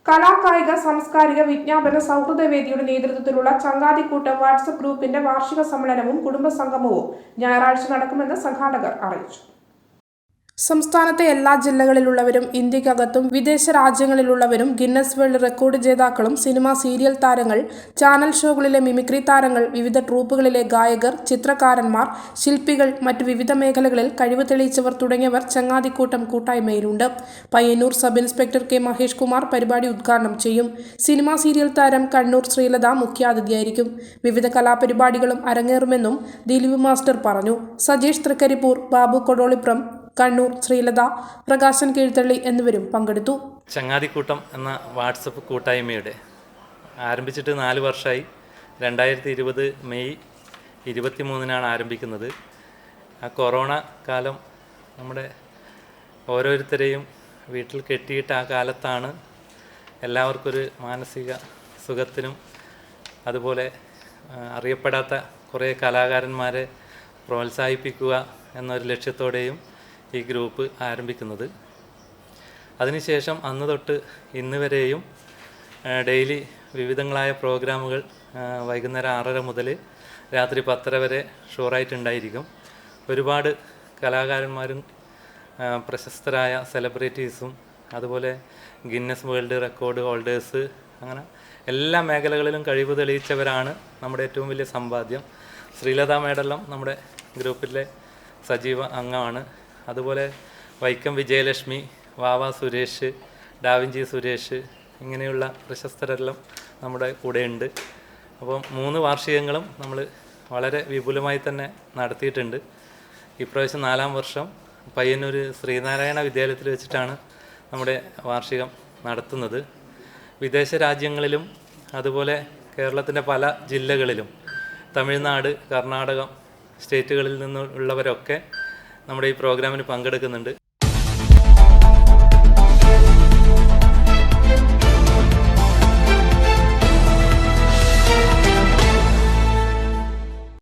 കലാകായിക സാംസ്കാരിക വിജ്ഞാപന സൗഹൃദവേദിയുടെ നേതൃത്വത്തിലുള്ള ചങ്ങാതിക്കൂട്ടം വാട്സ്ആപ്പ് ഗ്രൂപ്പിന്റെ വാർഷിക സമ്മേളനവും കുടുംബസംഗമവും ഞായറാഴ്ച നടക്കുമെന്ന് സംഘാടകർ അറിയിച്ചു. സംസ്ഥാനത്തെ എല്ലാ ജില്ലകളിലുള്ളവരും ഇന്ത്യക്കകത്തും വിദേശ രാജ്യങ്ങളിലുള്ളവരും ഗിന്നസ് വേൾഡ് റെക്കോർഡ് ജേതാക്കളും സിനിമ സീരിയൽ താരങ്ങൾ, ചാനൽ ഷോകളിലെ മിമിക്രി താരങ്ങൾ, വിവിധ ട്രൂപ്പുകളിലെ ഗായകർ, ചിത്രകാരന്മാർ, ശില്പികൾ, മറ്റ് വിവിധ മേഖലകളിൽ കഴിവ് തെളിയിച്ചവർ തുടങ്ങിയവർ ചങ്ങാതിക്കൂട്ടം കൂട്ടായ്മയിലുണ്ട്. Payyanur sub inspector K Mahesh Kumar പരിപാടി ഉദ്ഘാടനം ചെയ്യും. സിനിമ സീരിയൽ താരം കണ്ണൂർ ശ്രീലത മുഖ്യാതിഥിയായിരിക്കും. വിവിധ കലാപരിപാടികളും അരങ്ങേറുമെന്നും ദിലീപ് മാസ്റ്റർ പറഞ്ഞു. സജീഷ് തൃക്കരിപ്പൂർ, ബാബു കൊടോളിപ്രം, കണ്ണൂർ ശ്രീലത, പ്രകാശൻ കീഴ്ത്തള്ളി എന്നിവരും പങ്കെടുത്തു. ചങ്ങാതിക്കൂട്ടം എന്ന വാട്സപ്പ് കൂട്ടായ്മയുടെ ആരംഭിച്ചിട്ട് 4 വർഷമായി. 2020 മെയ് 23 ആരംഭിക്കുന്നത്. ആ കൊറോണ കാലം നമ്മുടെ ഓരോരുത്തരെയും വീട്ടിൽ കെട്ടിയിട്ട ആ കാലത്താണ് എല്ലാവർക്കൊരു മാനസിക സുഖത്തിനും അതുപോലെ അറിയപ്പെടാത്ത കുറേ കലാകാരന്മാരെ പ്രോത്സാഹിപ്പിക്കുക എന്നൊരു ലക്ഷ്യത്തോടെയും ഈ ഗ്രൂപ്പ് ആരംഭിക്കുന്നത്. അതിനുശേഷം അന്ന് തൊട്ട് ഇന്ന് വരെയും ഡെയിലി വിവിധങ്ങളായ പ്രോഗ്രാമുകൾ വൈകുന്നേരം 6:30 മുതൽ രാത്രി 10:30 വരെ ഷോറായിട്ടുണ്ടായിരിക്കും. ഒരുപാട് കലാകാരന്മാരും പ്രശസ്തരായ സെലിബ്രിറ്റീസും അതുപോലെ ഗിന്നസ് വേൾഡ് റെക്കോർഡ് ഹോൾഡേഴ്സ്, അങ്ങനെ എല്ലാ മേഖലകളിലും കഴിവ് തെളിയിച്ചവരാണ് നമ്മുടെ ഏറ്റവും വലിയ സമ്പാദ്യം. ശ്രീലത മേഡെല്ലാം നമ്മുടെ ഗ്രൂപ്പിലെ സജീവ അംഗമാണ്. അതുപോലെ വൈക്കം വിജയലക്ഷ്മി, വാവ സുരേഷ്, ഡാവിഞ്ചി സുരേഷ്, ഇങ്ങനെയുള്ള പ്രശസ്തരെല്ലാം നമ്മുടെ കൂടെയുണ്ട്. അപ്പം 3 വാർഷികങ്ങളും നമ്മൾ വളരെ വിപുലമായി തന്നെ നടത്തിയിട്ടുണ്ട്. ഇപ്രാവശ്യം 4ാം വർഷം പയ്യന്നൂർ ശ്രീനാരായണ വിദ്യാലയത്തിൽ വെച്ചിട്ടാണ് നമ്മുടെ വാർഷികം നടത്തുന്നത്. വിദേശ രാജ്യങ്ങളിലും അതുപോലെ കേരളത്തിൻ്റെ പല ജില്ലകളിലും തമിഴ്നാട്, കർണാടകം സ്റ്റേറ്റുകളിൽ നിന്നുള്ളവരൊക്കെ നമ്മുടെ ഈ പ്രോഗ്രാമിന് പങ്കെടുക്കുന്നുണ്ട്.